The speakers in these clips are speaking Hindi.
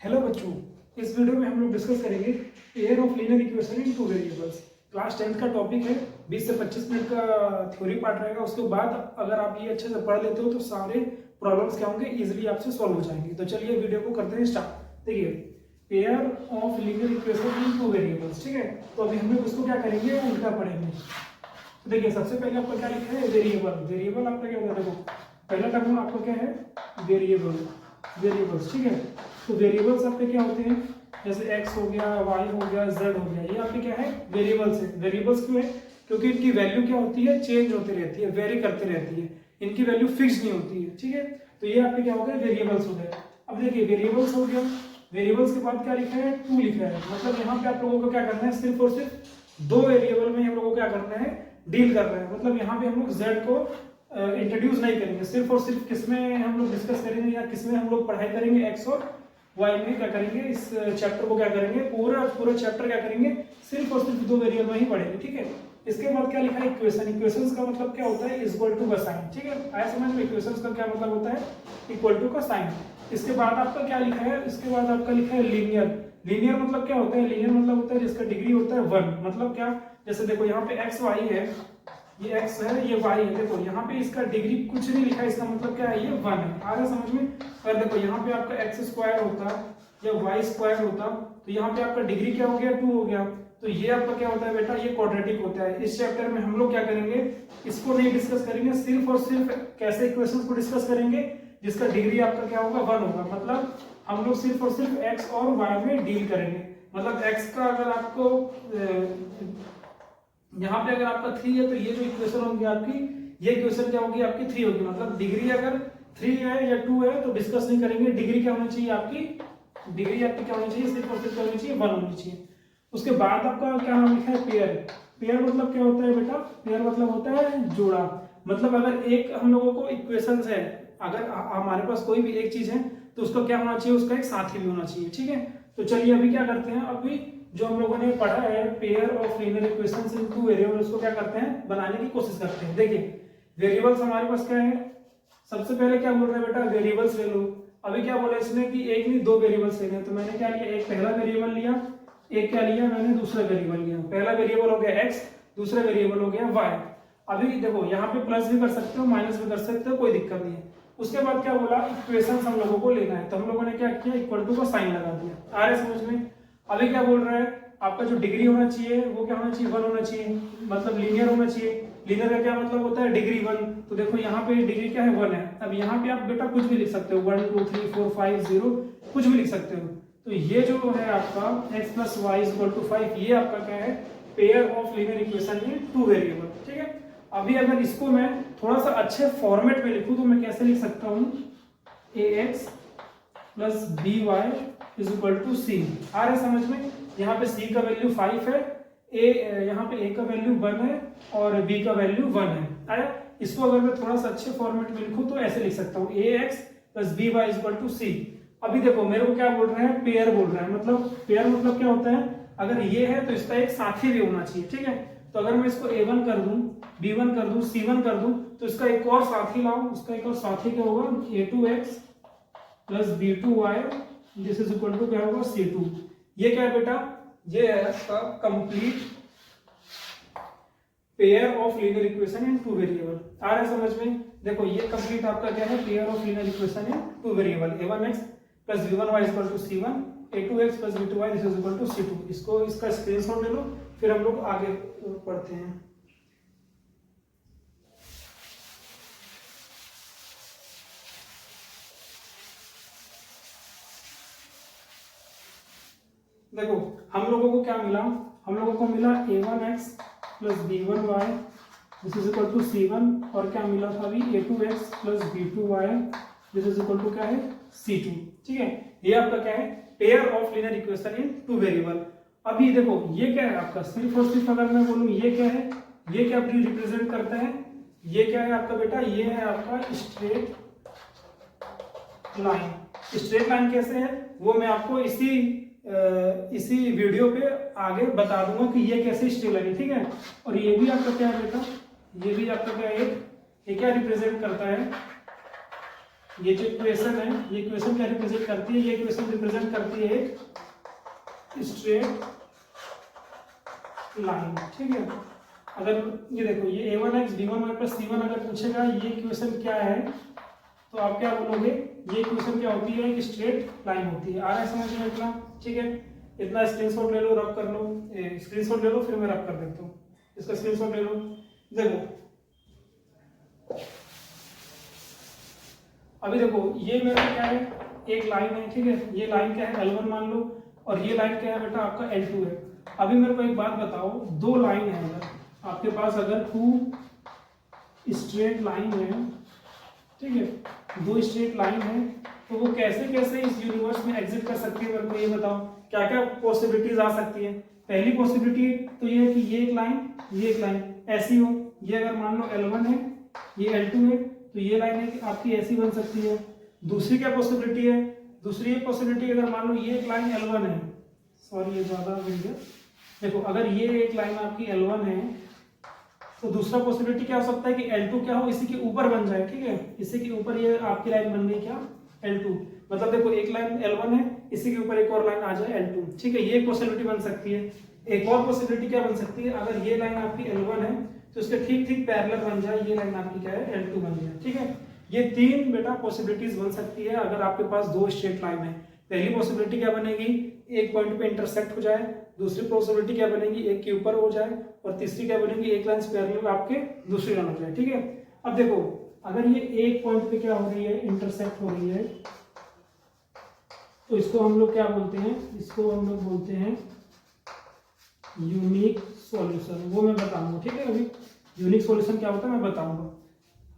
हेलो बच्चों, इस वीडियो में हम लोग डिस्कस करेंगे pair of linear equation in two variables. Class 10 का टॉपिक है। 20 से 25 मिनट का थ्योरी पार्ट रहेगा। उसके बाद अगर आप ये अच्छे से पढ़ लेते हो तो सारे प्रॉब्लम्स क्या होंगे, इजीली आपसे सॉल्व हो जाएंगे। तो चलिए वीडियो को करते हैं स्टार्ट। देखिए, pair of linear equation in two variables, ठीक है। तो अभी हम लोग उसको क्या करेंगे, उल्टा पढ़ेंगे। तो देखिए, सबसे पहले आपको क्या लिखा है, वेरिएबल। वेरिएबल आपका क्या होगा, देखो पहला टर्म आपका क्या है, वेरिएबल, वेरिएबल्स, ठीक है। तो वेरिएबल्स आपके क्या होते हैं, जैसे x हो गया, y हो गया, z हो गया, ये आपके क्या है, वेरिएबल्स है। वेरिएबल्स क्यों है, क्योंकि इनकी वैल्यू क्या होती है, चेंज होती रहती है, वेरी करती रहती है, इनकी वैल्यू फिक्स नहीं होती है, ठीक है। तो ये आपके क्या हो गए, वेरिएबल्स हो गए। अब देखिए, वेरिएबल्स हो गया। वेरिएबल्स के बाद क्या लिखा है, टू लिखा है। मतलब यहाँ पे आप लोगों को क्या करना है, सिर्फ और सिर्फ दो वेरिएबल में हम लोगों को क्या करना है, डील करना है। मतलब यहाँ पे हम लोग z को इंट्रोड्यूस नहीं करेंगे, सिर्फ और सिर्फ किसमें हम लोग डिस्कस करेंगे या किसमें हम लोग पढ़ाई करेंगे, एक्स और वाई में क्या करेंगे, इस चैप्टर को क्या करेंगे, पूरा चैप्टर क्या करेंगे, सिर्फ और सिर्फ दो वेरिएबल में ही पढ़ेंगे, ठीक है। इसके बाद क्या लिखा है, इक्वेशन। इक्वेशंस का मतलब क्या होता है, इक्वल टू का साइन, ठीक है। आया समझ में, इक्वेशंस का क्या मतलब होता है, इक्वल टू का साइन। इसके बाद आपका क्या लिखा है, इसके बाद आपका लिखा है लीनियर। लीनियर मतलब क्या होता है, लीनियर मतलब होता है जिसका डिग्री होता है 1। मतलब क्या, जैसे देखो यहाँ पे एक्स वाई है, ये x है, ये y है। देखो यहाँ पे इसका डिग्री कुछ नहीं लिखा है, इसका मतलब क्या है, ये 1 है। आ रहा समझ में। और देखो यहाँ पे आपका x स्क्वायर होता या y स्क्वायर होता, तो यहाँ पे आपका डिग्री क्या हो गया, 2 हो गया। तो ये आपका क्या होता है बेटा, ये क्वाड्रेटिक होता है। इस चैप्टर में हम लोग क्या करेंगे, इसको नहीं डिस्कस करेंगे, सिर्फ और सिर्फ कैसे इक्वेशंस को डिस्कस करेंगे जिसका डिग्री आपका क्या होगा, 1 होगा। मतलब हम लोग सिर्फ और सिर्फ x और y में डील करेंगे। मतलब x का अगर आपको यहाँ पे अगर आपका 3 है तो ये जो इक्वेशन होगी आपकी, ये इक्वेशन क्या होगी आपकी, 3 होगी। मतलब डिग्री अगर 3 है या 2 है तो डिस्कस नहीं करेंगे। डिग्री क्या होनी चाहिए आपकी, डिग्री आपकी क्या होनी चाहिए, सिर्फ और सिर्फ क्या होनी चाहिए, 1 होनी चाहिए। उसके बाद आपका क्या नाम लिखा है, पेयर। पेयर मतलब क्या होता है बेटा, पेयर मतलब होता है जोड़ा। मतलब अगर एक हम लोगों को इक्वेशन है, अगर हमारे पास कोई भी एक चीज है तो उसका क्या होना चाहिए, उसका एक साथी भी होना चाहिए, ठीक है। तो चलिए अभी क्या करते हैं, अभी जो हम लोगों ने पढ़ा है pair of linear equations in two variable, उसको क्या करते हैं, बनाने की कोशिश करते हैं। देखिए, वेरिएबल्स हमारे पास क्या है, सबसे पहले क्या बोल रहे हैं बेटा, वेरिएबल्स ले लो। अभी क्या बोला इसमें कि एक नहीं दो वेरिएबल्स लेने हैं, तो मैंने क्या लिया, एक पहला वेरिएबल लिया, एक क्या लिया मैंने, दूसरा वेरिएबल लिया। पहला वेरिएबल हो गया x, दूसरा वेरिएबल हो गया y। अभी देखो यहाँ पे प्लस भी कर सकते हो, माइनस भी कर सकते हो, कोई दिक्कत नहीं है। उसके बाद क्या बोला, इक्वेशन हम लोगों को लेना है, तो हम लोगों ने क्या किया, इक्वल टू का साइन लगा दिया। आ रहा है समझ में। अभी क्या बोल रहा है, आपका जो डिग्री होना चाहिए वो क्या होना चाहिए, 1 होना चाहिए। मतलब लीनियर होना चाहिए। लीनियर का क्या मतलब होता है, डिग्री 1। तो देखो यहाँ पे डिग्री क्या है, 1 है। अब यहाँ पे आप बेटा कुछ भी लिख सकते हो, 1 2 3 4 5 0, कुछ भी लिख सकते हो। तो ये जो है आपका x plus y equal to 5, ये आपका क्या है, pair of linear equation in two variable, ठीक है। अभी अगर इसको मैं थोड़ा सा अच्छे फॉर्मेट में लिखूं तो मैं कैसे लिख सकता हूं, ax plus B Y is equal to C. आ रहा है समझ में। यहाँ पे c का वैल्यू 5 है, यहाँ पे a का वैल्यू 1 है और b का वैल्यू 1 है। आया। इसको अगर मैं थोड़ा सा अच्छे फॉर्मेट में लिखूं तो ऐसे लिख सकता हूँ, ax plus B Y is equal to C. अभी देखो मेरे को क्या बोल रहा है, पेयर बोल रहा है। मतलब पेयर मतलब क्या होता है, अगर ये है तो इसका एक साथी भी होना चाहिए, ठीक है। तो अगर मैं इसको a1 कर दूं, b1 कर दूं, c1 कर दूं, तो इसका एक और साथी लाऊं, उसका एक और साथी क्या होगा, a2x plus b2y this is equal to क्या होगा, c2। ये क्या है बेटा, ये है आपका complete pair of linear equation in two variable. आ रहा है समझ में। देखो ये कंप्लीट आपका क्या है, pair of linear equation in two variable. a1x plus b1y equal to c1, a2x plus b2y this is equal to c2। इसको इसका स्क्रीनशॉट ले लो, फिर हम लोग आगे पढ़ते हैं। देखो हम लोगों को क्या मिला, हम लोगों को मिला a1x plus b1y this is equal to c1, और क्या मिला था अभी, a2x plus b2y this is equal to क्या है, c2, ठीक है। ये आपका क्या है, pair of linear equation in two variable. अभी देखो ये क्या है आपका, सिर्फ और सिर्फ अगर मैं बोलूं ये क्या है, ये क्या रिप्रेजेंट करता है, ये क्या है आपका बेटा, ये है आपका स्ट्रेट लाइन। स्ट्रेट लाइन कैसे है वो मैं आपको इसी वीडियो पे आगे बता दूंगा कि ये कैसे स्ट्रेट लाइन है, ठीक है। और ये भी आपका क्या है बेटा, ये भी आपका क्या है, ये क्या रिप्रेजेंट करता है, ये जो इक्वेशन है, ये इक्वेशन क्या रिप्रेजेंट करती है? ये इक्वेशन रिप्रेजेंट करती है एक स्ट्रेट लाइन, ठीक है। अगर ये देखो, ये a1x b1y प्लस c1 अगर पूछेगा ये इक्वेशन क्या है, तो आप क्या बोलोगे? ये इक्वेशन क्या होती है? एक स्ट्रेट लाइन होती है। आ रहा है समझ में इतना? ठीक है, इतना स्क्रीनशॉट ले लो, रब कर लो, स्क्रीनशॉट ले लो, फिर मैं रब कर देता हूँ। इसका स्क्रीनशॉट ले लो। देखो अभी देखो, ये मेरा क्या है? एक लाइन है, ठीक है। ये लाइन क्या है? L1 मान लो, और ये लाइन क्या है बेटा? आपका L2 है। अभी मेरे को एक बात बताओ, दो लाइन है, अगर आपके पास अगर टू स्ट्रेट लाइन है, ठीक है, दो स्ट्रेट लाइन है, तो वो कैसे कैसे इस यूनिवर्स में एग्जिट कर सकती है? मेरे को ये बताओ, क्या क्या पॉसिबिलिटीज आ सकती है? पहली पॉसिबिलिटी तो ये है कि ये एक लाइन, ये एक लाइन ऐसी हो। ये अगर मान लो L1 है, ये L2 है, तो ये लाइन है आपकी ऐसी बन सकती है। दूसरी क्या पॉसिबिलिटी है? दूसरी एक पॉसिबिलिटी, अगर मान लो ये एक लाइन L1 है, सॉरी ये ज्यादा हो गया। देखो अगर ये एक लाइन आपकी L1 है, तो दूसरा पॉसिबिलिटी क्या हो सकता है कि L2 क्या हो? इसी के ऊपर बन जाए, ठीक है। इसी के ऊपर ये आपकी लाइन बन गई क्या? L2। मतलब देखो एक लाइन L1 है, इसी के ऊपर एक और लाइन आ जाए L2, ठीक है। ये एक पॉसिबिलिटी बन सकती है। एक और पॉसिबिलिटी क्या बन सकती है? अगर ये लाइन आपकी L1 है, तो इसके ठीक ठीक पैरेलल बन जाए ये लाइन आपकी क्या है? L2 बन जाए, ठीक है। ये तीन बेटा पॉसिबिलिटीज बन सकती है अगर आपके पास दो स्ट्रेट लाइन है। पहली पॉसिबिलिटी क्या बनेगी? एक पॉइंट पे इंटरसेक्ट हो जाए। दूसरी पॉसिबिलिटी क्या बनेगी? एक के ऊपर हो जाए। और तीसरी क्या बनेगी? एक लाइन पैरेलल आपके दूसरी लाइन हो जाए, ठीक है। अब देखो अगर ये एक पॉइंट पे क्या हो रही है? इंटरसेक्ट हो रही है, तो इसको हम लोग क्या बोलते हैं? इसको हम लोग बोलते हैं यूनिक सॉल्यूशन। वो मैं बताऊंगा, ठीक है। अभी यूनिक सॉल्यूशन क्या होता है मैं बताऊंगा।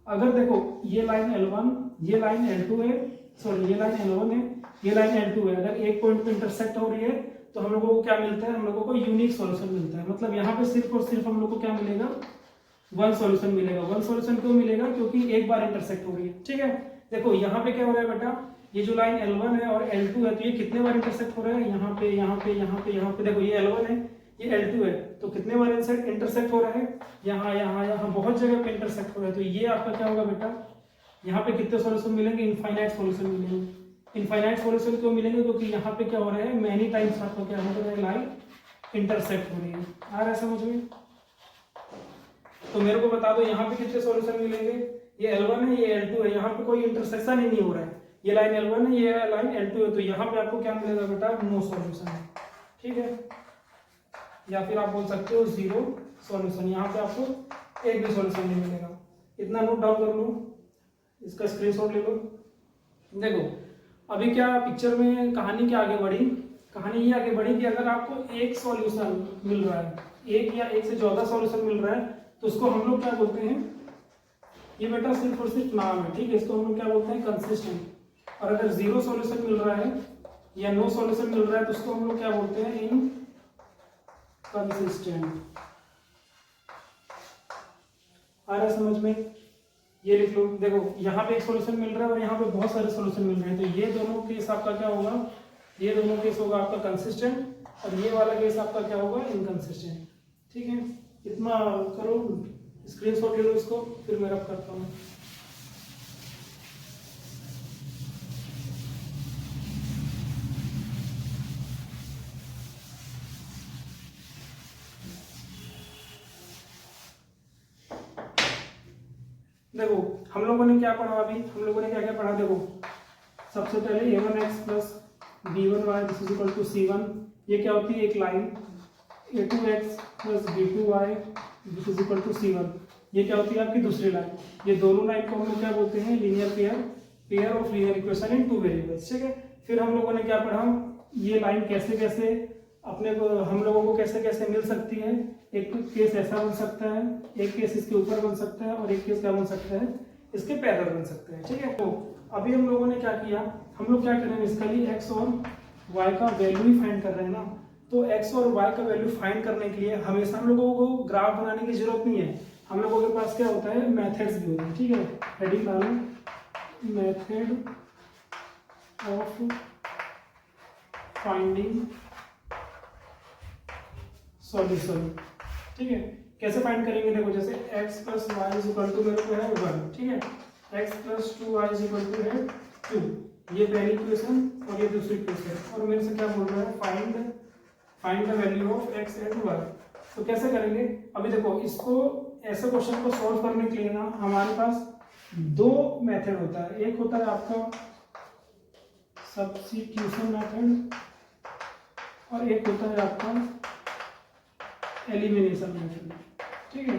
अगर देखो ये लाइन L1, ये लाइन L2 है, सॉरी ये लाइन L1 है, ये लाइन L2 है, अगर एक पॉइंट पे इंटरसेक्ट हो रही है, तो हम लोगों को क्या मिलता है? हम लोगों को यूनिक सॉल्यूशन मिलता है। मतलब यहाँ पे सिर्फ और सिर्फ हम लोग को क्या मिलेगा? वन सॉल्यूशन मिलेगा। वन सॉल्यूशन क्यों मिलेगा? क्योंकि एक बार इंटरसेक्ट हो रही है, ठीक है। देखो यहाँ पे क्या हो रहा है बेटा? ये जो लाइन L1 है और L2 है, तो ये कितने बार इंटरसेक्ट हो रहा है? यहाँ पे, यहाँ पे, यहाँ पे, यहाँ पे। देखो ये L1 है, ये L2 है, तो कितने बार इंटरसेक्ट हो रहा है? यहाँ, यहाँ, यहाँ, बहुत जगह पे इंटरसेक्ट हो रहा है। तो ये आपका क्या होगा बेटा? यहाँ पे कितने सॉल्यूशन मिलेंगे? इनफाइनाइट सॉल्यूशन मिलेंगे। इनफाइनाइट सॉल्यूशन क्यों मिलेंगे? क्योंकि यहाँ पे क्या हो रहा है? मैनी टाइम्स आपका क्या हो रहा है? लाइन इंटरसेक्ट हो रही है। आ रहा है समझ में? तो मेरे को बता दो यहाँ पे कितने सॉल्यूशन मिलेंगे? ये L1 है, ये L2 है, यहाँ पे कोई इंटरसेक्शन ही नहीं हो रहा है। ये लाइन L1 है, ये लाइन L2 है, तो यहाँ पे आपको क्या मिलेगा बेटा? नो सॉल्यूशन है, ठीक है। या फिर आप बोल सकते हो जीरो सॉल्यूशन। यहाँ पे आपको एक भी सॉल्यूशन नहीं मिलेगा। इतना नोट डाउन कर लो, इसका स्क्रीनशॉट ले लो। देखो अभी क्या पिक्चर में कहानी क्या आगे बढ़ी? कहानी ये आगे बढ़ी कि अगर आपको एक सॉल्यूशन मिल रहा है, एक या एक से ज्यादा सॉल्यूशन मिल रहा है, तो उसको हम लोग क्या बोलते हैं? ये बेटा सिर्फ और सिर्फ नाम है, ठीक है। इसको हम लोग क्या बोलते हैं? कंसिस्टेंट। और अगर जीरो सॉल्यूशन मिल रहा है या नो सॉल्यूशन मिल रहा है, तो उसको हम लोग क्या बोलते हैं? इनकंसिस्टेंट। आ रहा है समझ में? ये लिख लो। देखो यहाँ पे एक सॉल्यूशन मिल रहा है और यहाँ पे बहुत सारे सॉल्यूशन मिल रहे हैं, तो ये दोनों केस आपका क्या होगा? ये दोनों केस होगा आपका कंसिस्टेंट, और ये वाला केस आपका क्या होगा? इनकंसिस्टेंट, ठीक है। इतना करो, स्क्रीनशॉट ले लो इसको, फिर मैं रब करता हूँ। देखो हम लोगों ने क्या पढ़ा? अभी हम लोगों ने क्या क्या पढ़ा? देखो सबसे पहले a1x plus b1y this is equal to c1, ये क्या होती है? एक line. a2x plus b2y this is equal to c1, ये क्या होती है? आपकी दूसरी लाइन। ये दोनों लाइन को हम लोग क्या बोलते हैं? Linear pair, pair of linear equation in two variables, ठीक है। फिर हम लोगों ने क्या पढ़ा? ये लाइन कैसे कैसे अपने को, हम लोगों को कैसे कैसे मिल सकती है? एक केस ऐसा बन सकता है, एक केस इसके ऊपर बन सकता है, और एक केस क्या बन सकता है? इसके पैरेलल बन सकते हैं, ठीक है। तो अभी हम लोगों ने क्या किया? हम लोग क्या कर रहे हैं? इसके एक्स और वाई का वैल्यू ही फाइंड कर रहे हैं ना। तो एक्स और वाई का वैल्यू फाइंड करने के लिए हमेशा हम लोगों को ग्राफ बनाने की जरूरत नहीं है। हम लोगों के पास क्या होता है? मेथड्स भी होते हैं, ठीक है। हेडिंग डालो, मेथड ऑफ फाइंडिंग सॉल्यूशन, ठीक है। कैसे फाइंड करेंगे? देखो जैसे x plus y is equal to मेरे को है 1, ठीक है। x plus 2y is equal to है 2, ये पहली इक्वेशन और ये दूसरी इक्वेशन, और मेरे से क्या बोल रहा है find the value of x and y। तो कैसे करेंगे, अभी देखो इसको ऐसे क्वेश्चन को सॉल्व करने के लिए ना हमारे पास दो मेथड होता है, एक होता है आपका सब्स्टिट्यूशन मेथड और एक होता है आपका एलिमिनेशन मेथड, ठीक है।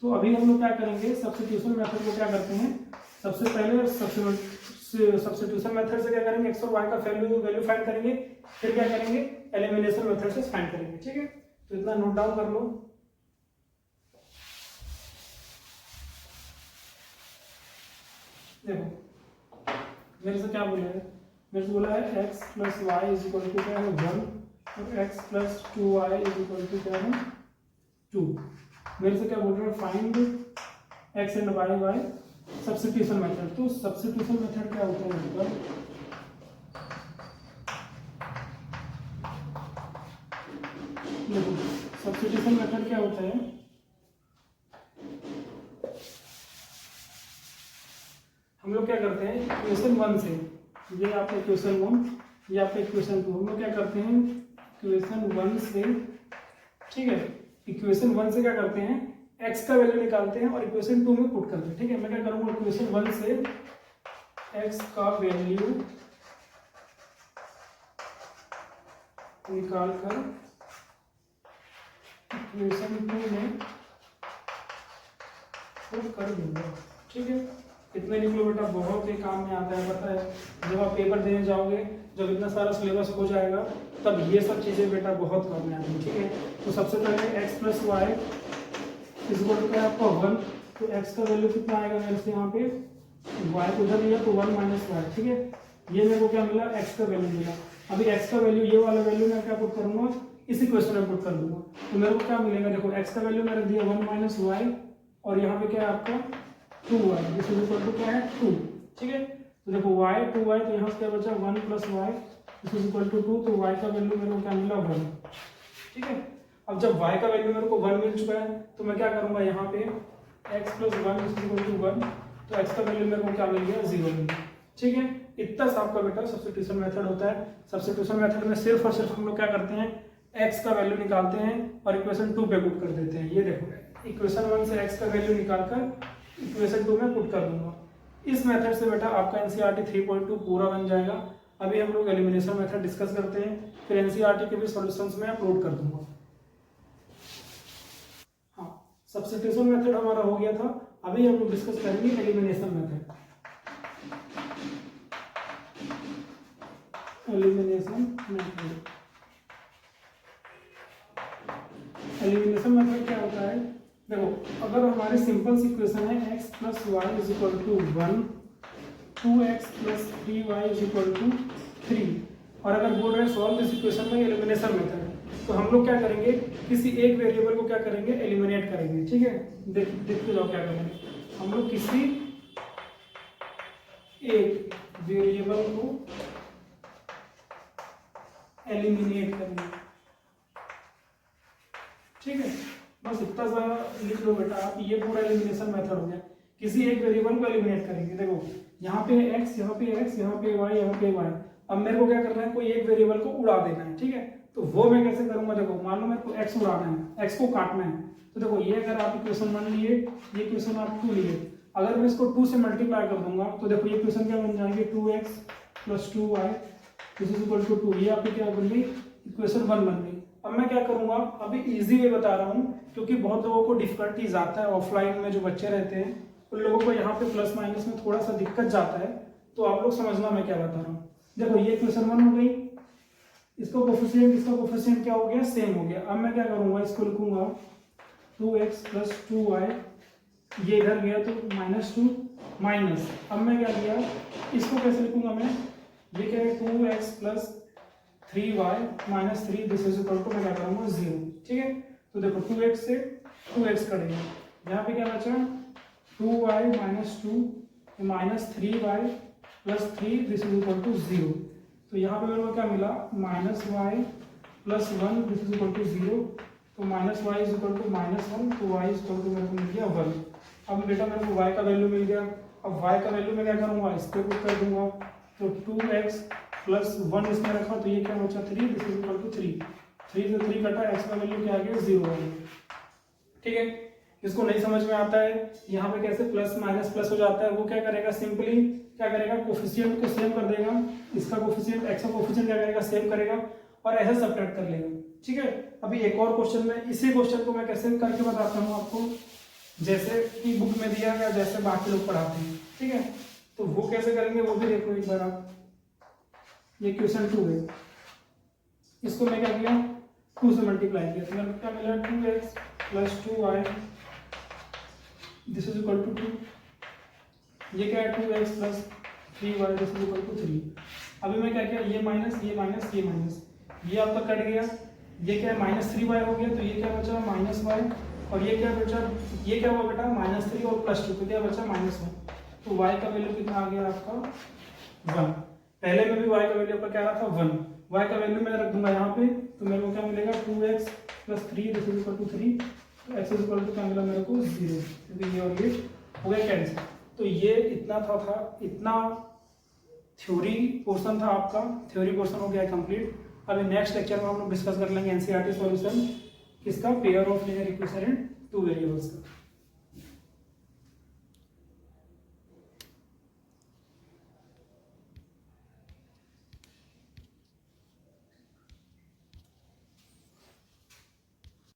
तो अभी हम लोग क्या करेंगे, सब्स्टिट्यूशन मेथड को क्या करते हैं, सबसे पहले सब्स्टिट्यूशन मेथड से क्या करेंगे, x और y का वैल्यू फाइंड करेंगे, फिर क्या करेंगे एलिमिनेशन मेथड से फाइंड करेंगे, ठीक है। तो इतना नोट डाउन कर लो। देखो मेरे से क्या बोला है, मेरे से बोला है x plus y is equal to क्या है 1 और x plus 2y is equal to क्या है 2। मेरे से क्या बोल रहा है find x and y substitution method. तो सब्स्टिट्यूशन मेथड क्या होता है मतलब, देखो सब्स्टिट्यूशन मेथड क्या होता है, हम लोग क्या करते हैं इक्वेशन 1 से, ये आपका इक्वेशन 1 ये आपका इक्वेशन 2, हम लोग क्या करते हैं इक्वेशन 1 से, ठीक है, इक्वेशन 1 से क्या करते हैं x का वैल्यू निकालते हैं और इक्वेशन 2 में पुट करते हैं, ठीक है। मैं क्या करूंगा इक्वेशन 1 से x का वैल्यू निकाल कर इक्वेशन 2 में पुट कर दूंगा, ठीक है। कितने लिख लो बेटा, बहुत ही काम में आता है, पता है जब आप पेपर देने जाओगे, जब इतना सारा सिलेबस हो जाएगा तब ये सब चीज़ें बेटा बहुत काम में आती हैं, ठीक है। तो सबसे पहले x plus y is equal to क्या आपका 1, तो x का वैल्यू कितना आएगा मेरे से यहाँ पे y को उधर लिया तो 1 माइनस वाई, ठीक है। ये मेरे को क्या मिला x का वैल्यू मिला। अभी x का वैल्यू ये वाला वैल्यू मैं क्या पुट करूंगा इस इक्वेशन में पुट कर दूंगा, तो मेरे को क्या मिलेगा, देखो x का वैल्यू मैंने दिया 1 माइनस वाई और यहाँ पे क्या है आपका 2y, this is equal to क्या है 2, ठीक है। तो देखो y 2y, तो यहाँ से क्या बचा 1 plus y this is equal to 2, तो y का वैल्यू मेरे को क्या मिला 1, ठीक है। अब जब y का वैल्यू मेरे को 1 मिल चुका है तो मैं क्या करूंगा यहाँ पे x plus 1 this is equal to 1, तो x का वैल्यू मेरे को क्या मिल गया 0 मिल गया, ठीक है। इतना सा आपका बेटा सब्स्टिट्यूशन मेथड होता है। सब्स्टिट्यूशन मेथड में सिर्फ और सिर्फ हम लोग क्या करते हैं x का वैल्यू निकालते हैं और इक्वेशन 2 पे पुट कर देते हैं। ये देखो इक्वेशन 1 से x का वैल्यू निकालकर इक्वेशन 2 में पुट कर दूंगा। इस मेथड से बेटा आपका एनसीईआरटी 3.2 पूरा बन जाएगा। अभी हम लोग एलिमिनेशन मेथड डिस्कस करते हैं, फिर एनसीईआरटी के भी सॉल्यूशंस में अपलोड कर दूंगा। हाँ, सब्स्टिट्यूशन मेथड हमारा हो गया था, अभी हम लोग डिस्कस करेंगे एलिमिनेशन मेथड। एलिमिनेशन मेथड क्या होता है, देखो अगर हमारी सिंपल सी इक्वेशन है x plus y is equal to 1, 2x plus 3y is equal to 3, और अगर बोल रहे हैं सॉल्व दिस इक्वेशन में एलिमिनेशन मेथड है, तो हम लोग क्या करेंगे किसी एक वेरिएबल को क्या करेंगे एलिमिनेट करेंगे, ठीक है। देखते जाओ क्या करेंगे, हम लोग किसी एक वेरिएबल को एलिमिनेट करेंगे, ठीक है। बस इतना सा लिख लो बेटा आप, ये पूरा एलिमिनेशन मेथड हो गया। किसी एक वेरिएबल को एलिमिनेट करेंगे, देखो यहाँ पे x, यहाँ पे x, यहाँ पे y, यहाँ पे y। अब मेरे को क्या करना है, कोई एक वेरिएबल को उड़ा देना है, ठीक है। तो वो मैं कैसे करूंगा, देखो मान लो मेरे को x उड़ाना है, x को काटना है, तो देखो ये अगर आप इक्वेशन 1 लिए, ये इक्वेशन आप 2 लिए, अगर मैं इसको 2 से मल्टीप्लाई कर दूंगा तो देखो ये इक्वेशन क्या बन जाएगी 2x plus 2y this is equal to 2, ये आपकी क्या बन गई इक्वेशन 1 बन गई। अब मैं क्या करूंगा, अभी इजी वे बता रहा हूँ क्योंकि बहुत लोगों को डिफिकल्टीज आता है, ऑफलाइन में जो बच्चे रहते हैं उन लोगों को यहाँ पे प्लस माइनस में थोड़ा सा दिक्कत जाता है, तो आप लोग समझना मैं क्या बता रहा हूँ। देखो ये इक्वेशन 1 हो गई, इसका कोफिशिएंट क्या हो गया सेम हो गया। अब मैं क्या करूंगा, इसको लिखूंगा 2x प्लस 2y, ये इधर गया तो -2 माइनस, अब मैं क्या किया इसको कैसे लिखूंगा मैं, ये क्या है 2x plus 3y minus 3 this is equal to मैं क्या करूंगा 0, ठीक है। तो देखो 2x से 2x कटेंगे, यहाँ पे क्या बचा 2y minus 2 minus 3y plus 3 this is equal to 0। तो यहाँ पे मेरे को क्या मिला -y plus 1 this is equal to 0, तो -y इज इक्वल टू -1, तो y इज इक्वल टू मेरे को मिल गया 1। अब बेटा मेरे को y का वैल्यू मिल गया, अब y का वैल्यू मैं क्या करूँगा, इसके ऊपर कर दूंगा, तो 2x प्लस 1 इसमें रखा तो ये क्या बचा 3, दिस इज इक्वल टू 3 से 3 कटा, x का वैल्यू क्या आ गया 0 आ गया। ठीक है, इसको नहीं समझ में आता है यहाँ पे कैसे प्लस माइनस प्लस हो जाता है, वो क्या करेगा, सिंपली क्या करेगा, कोफिशिएंट को सेम कर देगा, इसका कोफिशिएंट x का कोफिशिएंट क्या करेगा, सेम करेगा और ऐसे सब्ट्रैक्ट कर लेगा। ठीक है, अभी एक और क्वेश्चन में इसी क्वेश्चन को मैं कैसे करके बताता हूँ आपको, जैसे कि बुक में दिया गया, जैसे बाकी लोग पढ़ाते हैं। ठीक है, तो वो कैसे करेंगे वो भी देखो एक बार आप। ये क्वेश्चन 2 है, इसको मैं क्या किया 2 से मल्टीप्लाई किया, तो क्या मिला 2x plus 2y this is equal to 2, ये क्या है 2x plus 3y this is equal to 3। अभी मैं क्या किया, ये माइनस ये माइनस ये माइनस, ये आपका कट गया, ये क्या है -3y हो गया, तो ये क्या बचा -y, और ये क्या बचा, ये क्या हुआ बेटा -3 और +2, तो क्या बचा -1, तो y का वैल्यू कितना आ गया आपका 1। पहले में भी y का वैल्यू आपका क्या रहा था 1, y का वैल्यू मैं रख दूंगा यहाँ पे, तो मेरे को क्या मिलेगा 2x plus 3 this is equal to 3, तो x इज इक्वल टू क्या मिला मेरे को 0, क्योंकि ये और ये हो गया कैंसिल। तो ये इतना था इतना थ्योरी पोर्शन था आपका, थ्योरी पोर्शन हो गया कंप्लीट। अभी नेक्स्ट लेक्चर में हम लोग डिस्कस कर लेंगे एनसीईआरटी सॉल्यूशन किसका, pair of linear equation in 2 variables का।